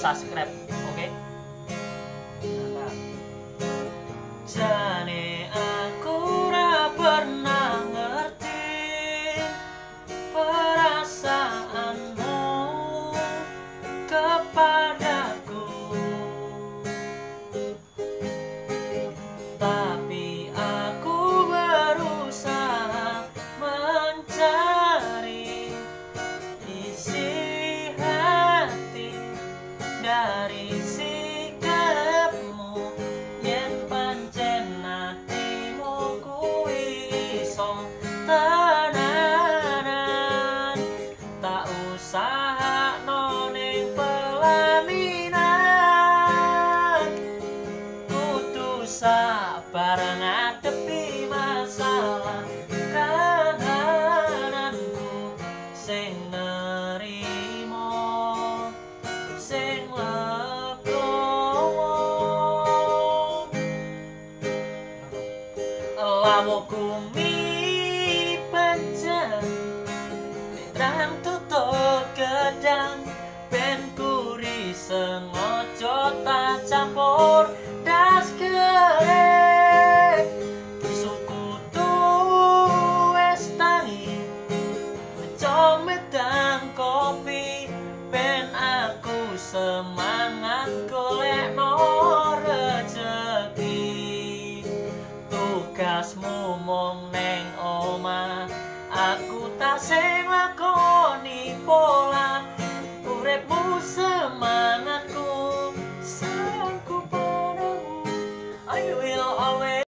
subscribe, oke? Mantap. Jane aku ora pernah ngerti perasaanmu kepadaku, tapi aku berusaha mencari isi hati dari sikapmu yen pancen atimu kuwi iso tenanan, tak usahakno ning pelaminan, kudu sabar ngadepi masalah kahananku sing nerimo sing legowo. Lawoku mi pancen terang tutup gedang ben kuri sengaja tak campur das kere sukutu wis tangi medang kopi ben aku semangat golekno rejeki. Tugasmu mung neng omah, aku tak sing lakoni pola uripmu semangat.